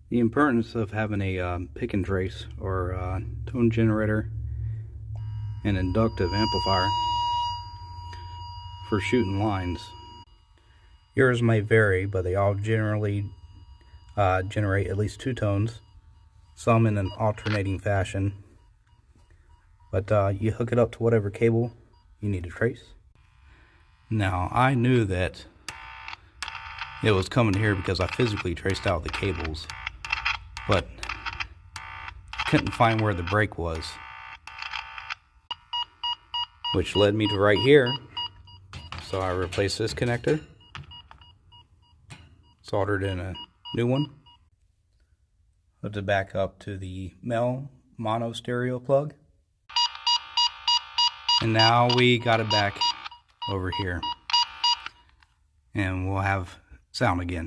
The importance of having a pick and trace or tone generator and inductive amplifier for shooting lines. Yours may vary, but they all generally generate at least two tones, some in an alternating fashion. But you hook it up to whatever cable you need to trace. Now, I knew that it was coming here because I physically traced out the cables, but couldn't find where the break was, which led me to right here. So I replaced this connector, soldered in a new one, hooked it back up to the male mono stereo plug, and now we got it back over here, and we'll have sound again.